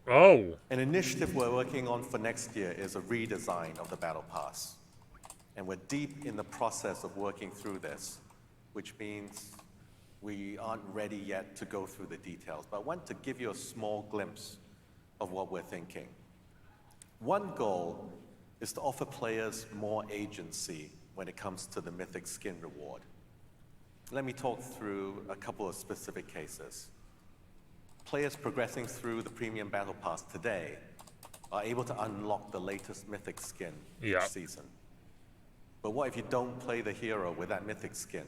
Oh. An initiative we're working on for next year is a redesign of the Battle Pass. And we're deep in the process of working through this, which means we aren't ready yet to go through the details. But I want to give you a small glimpse of what we're thinking. One goal is to offer players more agency when it comes to the Mythic Skin reward. Let me talk through a couple of specific cases. Players progressing through the Premium Battle Pass today are able to unlock the latest Mythic Skin each season. But what if you don't play the hero with that Mythic Skin?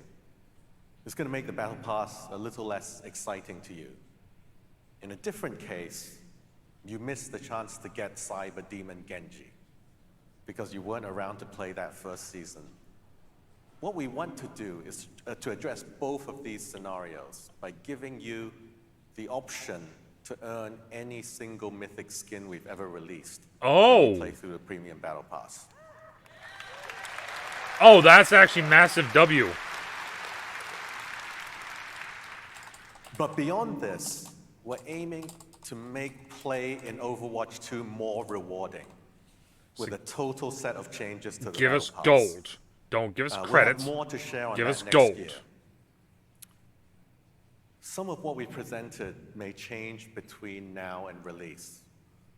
It's going to make the Battle Pass a little less exciting to you. In a different case, you miss the chance to get Cyber Demon Genji because you weren't around to play that first season. What we want to do is to address both of these scenarios by giving you the option to earn any single Mythic Skin we've ever released. Oh. Play through the Premium Battle Pass. Oh, that's actually massive W. But beyond this, we're aiming to make play in Overwatch 2 more rewarding with a total set of changes to the Give us Battle Pass. gold. Don't give us We'll have credits. more to share on Give that us next gold. year. Some of what we presented may change between now and release,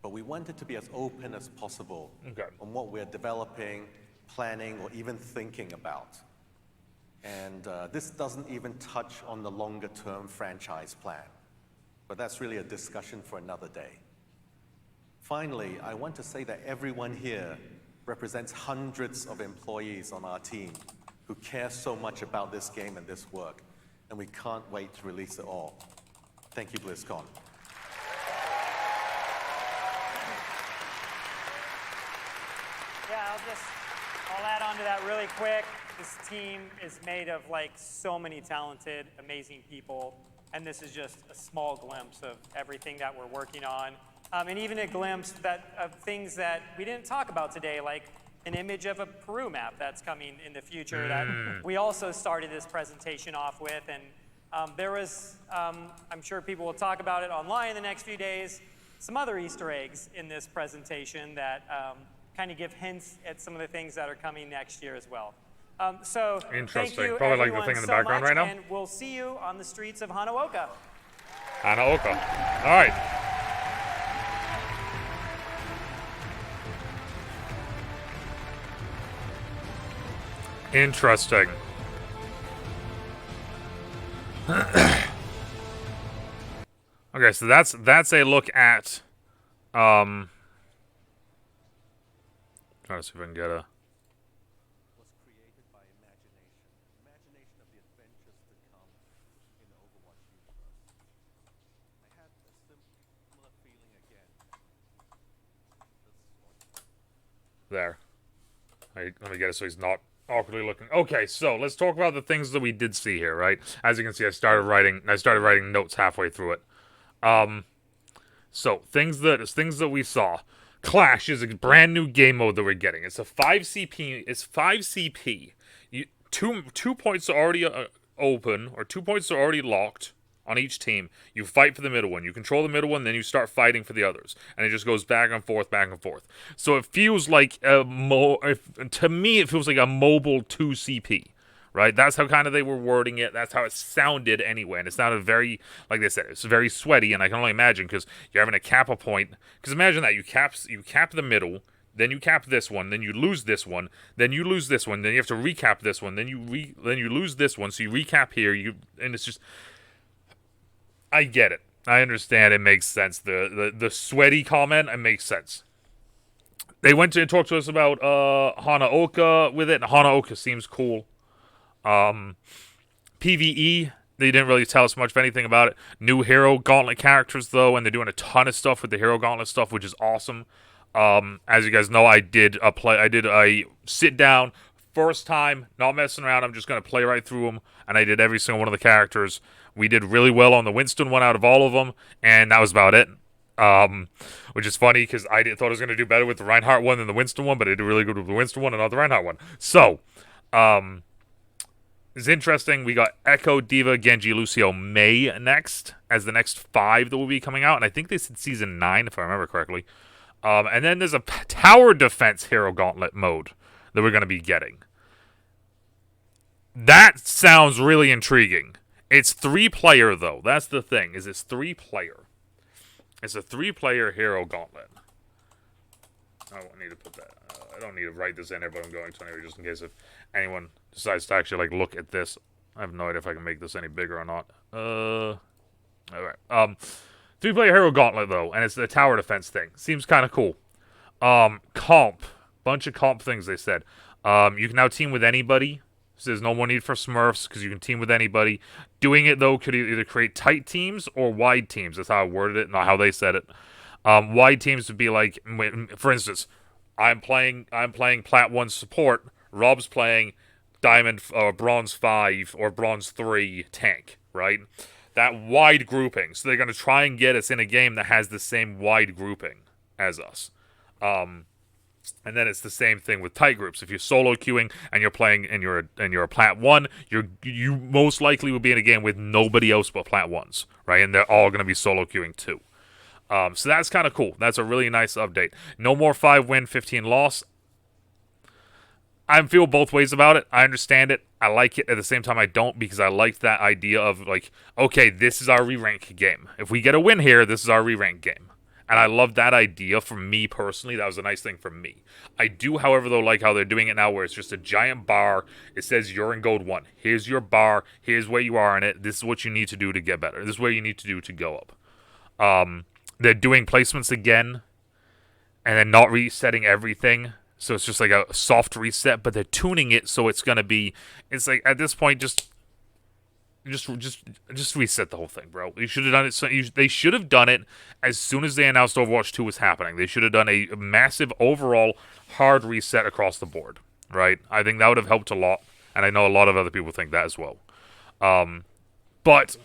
but we wanted to be as open as possible on what we're developing, planning, or even thinking about. And this doesn't even touch on the longer-term franchise plan, but that's really a discussion for another day. Finally, I want to say that everyone here represents hundreds of employees on our team who care so much about this game and this work, and we can't wait to release it all. Thank you, BlizzCon. Yeah, I'll add on to that really quick. This team is made of like so many talented, amazing people, and this is just a small glimpse of everything that we're working on. And even a glimpse of things that we didn't talk about today, like an image of a Peru map that's coming in the future that we also started this presentation off with. And there was, I'm sure people will talk about it online in the next few days, some other Easter eggs in this presentation that kind of give hints at some of the things that are coming next year as well. So interesting. Thank you, Probably like everyone, the thing in the so background much, right now. And we'll see you on the streets of Hanaoka. Hanaoka. All right. Interesting. Okay, so that's a look at trying to see if I can get a Was created by imagination of the adventures to come in the Overwatch universe. I had a similar feeling again. there. Let me get it so he's not awkwardly looking. Okay, so let's talk about the things that we did see here, right? As you can see, I started writing notes halfway through it. So things that we saw. Clash is a brand new game mode that we're getting. It's a 5 CP. It's 5 CP. Two points are already open, or 2 points are already locked on each team. You fight for the middle one. You control the middle one, then you start fighting for the others, and it just goes back and forth, back and forth. So it feels like to me, it feels like a mobile 2 CP. Right? That's how kind of they were wording it. That's how it sounded anyway. And it sounded very, like they said, it's very sweaty. And I can only imagine because you're having to cap a point. Because imagine that you cap the middle, then you cap this one, then you lose this one, then you lose this one, then you have to recap this one, then you lose this one. So you recap here. And it's just, I get it. I understand. It makes sense. The sweaty comment, it makes sense. They went to talk to us about Hanaoka with it. And Hanaoka seems cool. PvE, they didn't really tell us much of anything about it. New Hero Gauntlet characters, though, and they're doing a ton of stuff with the Hero Gauntlet stuff, which is awesome. As you guys know, I did a sit down, first time, not messing around. I'm just going to play right through them, and I did every single one of the characters. We did really well on the Winston one out of all of them, and that was about it. Which is funny, because I thought I was going to do better with the Reinhardt one than the Winston one, but I did really good with the Winston one and not the Reinhardt one. So, it's interesting. We got Echo, Diva, Genji, Lucio, Mei next as the next 5 that will be coming out. And I think they said Season 9, if I remember correctly. And then there's a Tower Defense Hero Gauntlet mode that we're going to be getting. That sounds really intriguing. It's 3-player, though. That's the thing, is it's 3-player. It's a 3-player Hero Gauntlet. I don't need to put that. I don't need to write this in there, but I'm going to anyway, just in case if anyone decides to actually look at this. I have no idea if I can make this any bigger or not. All right. 3-player Hero Gauntlet though, and it's the tower defense thing. Seems kind of cool. Comp, bunch of comp things they said. You can now team with anybody. So there's no more need for Smurfs because you can team with anybody. Doing it though could either create tight teams or wide teams. That's how I worded it, not how they said it. Wide teams would be like, for instance, I'm playing Plat 1 support. Rob's playing Diamond Bronze 5 or Bronze 3 tank, right? That wide grouping. So they're going to try and get us in a game that has the same wide grouping as us. And then it's the same thing with tight groups. If you're solo queuing and you're playing and you're a Plat 1, you most likely will be in a game with nobody else but Plat 1s, right? And they're all going to be solo queuing too. So that's kind of cool. That's a really nice update. No more 5-win, 15-loss. I feel both ways about it. I understand it. I like it. At the same time, I don't, because I like that idea of, like, okay, this is our re-rank game. If we get a win here, this is our re-rank game. And I love that idea for me personally. That was a nice thing for me. I do, however, though, like how they're doing it now, where it's just a giant bar. It says you're in Gold 1. Here's your bar. Here's where you are in it. This is what you need to do to get better. This is what you need to do to go up. They're doing placements again, and then not resetting everything. So it's just like a soft reset, but they're tuning it so it's gonna be. It's like at this point, just reset the whole thing, bro. You should have done it. So they should have done it as soon as they announced Overwatch 2 was happening. They should have done a massive overall hard reset across the board, right? I think that would have helped a lot, and I know a lot of other people think that as well. But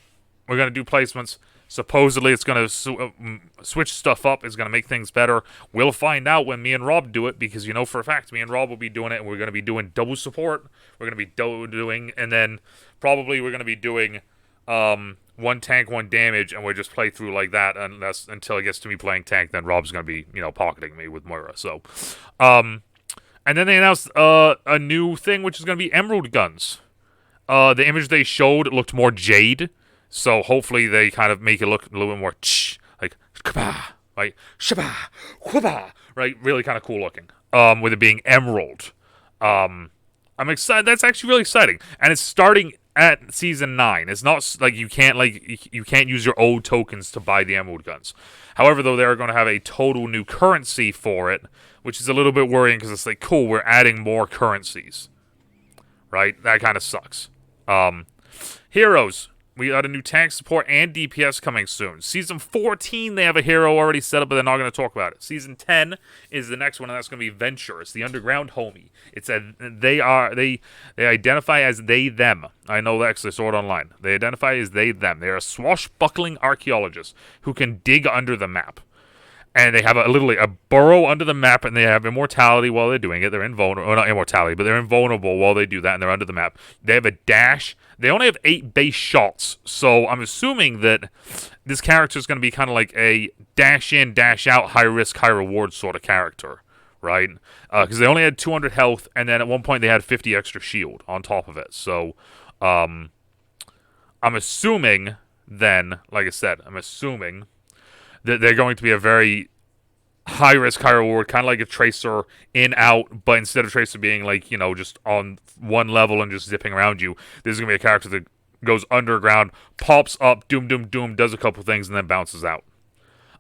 we're gonna do placements. Supposedly, it's going to switch stuff up. It's going to make things better. We'll find out when me and Rob do it, because you know for a fact me and Rob will be doing it, and we're going to be doing double support. We're going to be doing, and then probably we're going to be doing one tank, one damage, and we'll just play through like that until it gets to me playing tank. Then Rob's going to be, pocketing me with Moira. So, and then they announced a new thing, which is going to be emerald guns. The image they showed looked more Jade, so hopefully they kind of make it look a little bit more like kabah, right, shabah, whabah, right, really kind of cool looking. With it being emerald. I'm excited. That's actually really exciting, and it's starting at season 9. It's not like you can't use your old tokens to buy the emerald guns. However, though, they're going to have a total new currency for it, which is a little bit worrying because it's like, cool, we're adding more currencies, right? That kind of sucks. Heroes. We got a new tank support and DPS coming soon. Season 14, they have a hero already set up, but they're not going to talk about it. Season 10 is the next one, and that's going to be Venture. It's the underground homie. They identify as they, them. I know that because I saw it online. They identify as they, them. They are swashbuckling archaeologists who can dig under the map. And they have literally a burrow under the map, and they have immortality while they're doing it. They're invulnerable. Well, not immortality, but they're invulnerable while they do that, and they're under the map. They have a dash. They only have 8 base shots, so I'm assuming that this character is going to be kind of like a dash in, dash out, high risk, high reward sort of character, right? Because they only had 200 health, and then at one point they had 50 extra shield on top of it. So I'm assuming then, like I said, that they're going to be a very high risk, high reward, kind of like a Tracer in, out, but instead of Tracer being like, just on one level and just zipping around you, this is going to be a character that goes underground, pops up, doom, doom, doom, does a couple things, and then bounces out.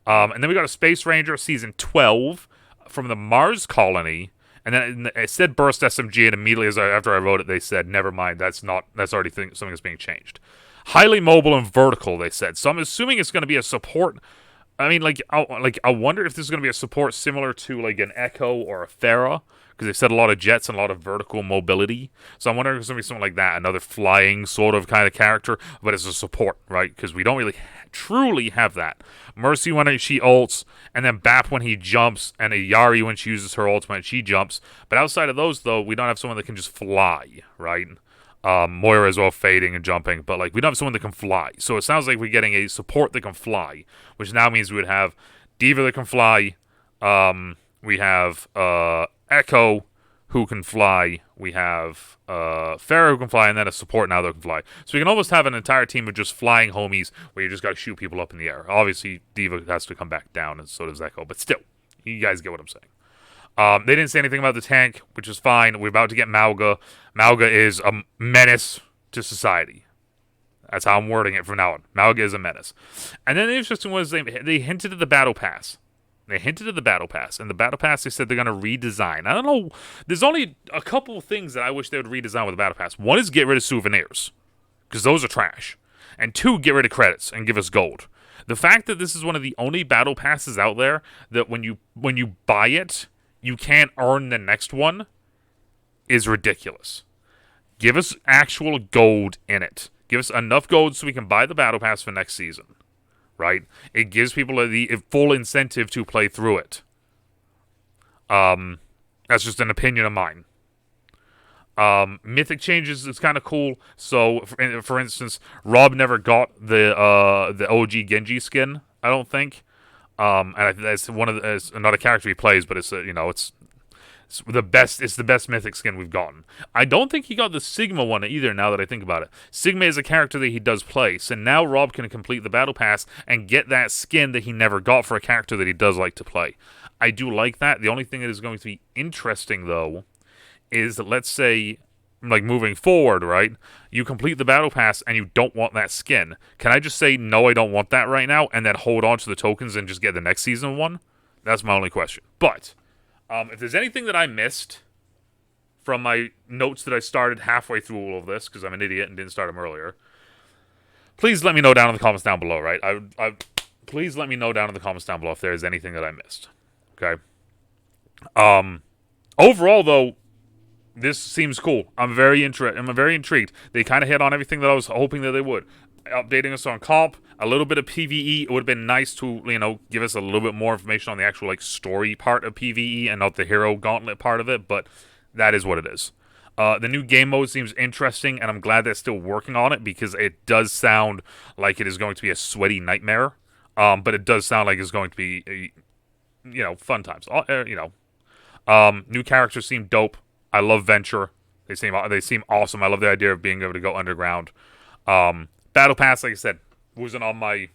And then we got a Space Ranger Season 12 from the Mars Colony, and then it said Burst SMG, and immediately after I wrote it, they said, never mind, that's already something that's being changed. Highly mobile and vertical, they said. So I'm assuming it's going to be a support. I mean, I wonder if this is going to be a support similar to like an Echo or a Farah, because they've said a lot of jets and a lot of vertical mobility. So I'm wondering if it's going to be something like that, another flying sort of kind of character, but as a support, right? Because we don't really truly have that. Mercy when she ults, and then Bap when he jumps, and a Yari when she uses her ultimate, she jumps. But outside of those, though, we don't have someone that can just fly, right? Moira as well, fading and jumping, but like we don't have someone that can fly. So it sounds like we're getting a support that can fly, which now means we would have Diva that can fly. We have Echo who can fly. We have Farah who can fly, and then a support now that can fly. So we can almost have an entire team of just flying homies where you just got to shoot people up in the air. Obviously, Diva has to come back down, and so does Echo, but still, you guys get what I'm saying. They didn't say anything about the tank, which is fine. We're about to get Mauga. Mauga is a menace to society. That's how I'm wording it from now on. Mauga is a menace. And then the interesting was they hinted at the Battle Pass. And the Battle Pass, they said they're going to redesign. I don't know. There's only a couple of things that I wish they would redesign with the Battle Pass. One is get rid of souvenirs, because those are trash. And 2, get rid of credits and give us gold. The fact that this is one of the only Battle Passes out there that when you buy it, you can't earn the next one is ridiculous. Give us actual gold in it. Give us enough gold so we can buy the Battle Pass for next season, right? It gives people the full incentive to play through it. That's just an opinion of mine. Mythic changes is kind of cool. So, for instance, Rob never got the OG Genji skin, I don't think. And that's it's not a character he plays, but it's it's the best. It's the best mythic skin we've gotten. I don't think he got the Sigma one either. Now that I think about it, Sigma is a character that he does play. So now Rob can complete the Battle Pass and get that skin that he never got for a character that he does like to play. I do like that. The only thing that is going to be interesting though is that, let's say, like moving forward, right? You complete the Battle Pass and you don't want that skin. Can I just say, no, I don't want that right now, and then hold on to the tokens and just get the next season one? That's my only question. But if there's anything that I missed from my notes that I started halfway through all of this, because I'm an idiot and didn't start them earlier, please let me know down in the comments down below, right? Please let me know down in the comments down below if there is anything that I missed. Okay? Overall, though, this seems cool. I'm very intrigued. They kind of hit on everything that I was hoping that they would. updating us on comp, a little bit of PvE. It would have been nice to, give us a little bit more information on the actual, like, story part of PvE and not the hero gauntlet part of it, but that is what it is. The new game mode seems interesting, and I'm glad they're still working on it because it does sound like it is going to be a sweaty nightmare. But it does sound like it's going to be, fun times. New characters seem dope. I love Venture. They seem awesome. I love the idea of being able to go underground. Battle Pass, like I said, wasn't on my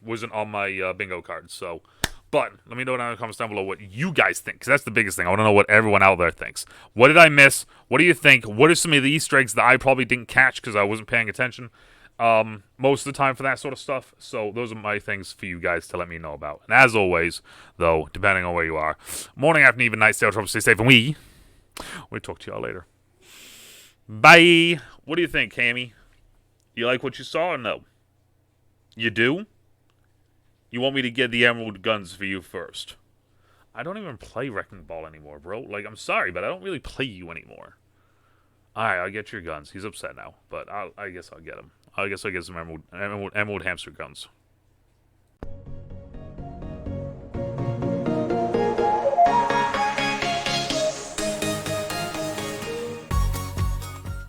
bingo card. So, but let me know down in the comments down below what you guys think, because that's the biggest thing. I want to know what everyone out there thinks. What did I miss? What do you think? What are some of the Easter eggs that I probably didn't catch because I wasn't paying attention most of the time for that sort of stuff? So those are my things for you guys to let me know about. And as always, though, depending on where you are, morning, afternoon, even night, stay out, stay safe, and we'll talk to y'all later. Bye. What do you think, Cammy? You like what you saw or no? You do? You want me to get the emerald guns for you first? I don't even play Wrecking Ball anymore, bro. Like, I'm sorry, but I don't really play you anymore. Alright, I'll get your guns. He's upset now, but I guess I'll get him. I guess I'll get some emerald hamster guns.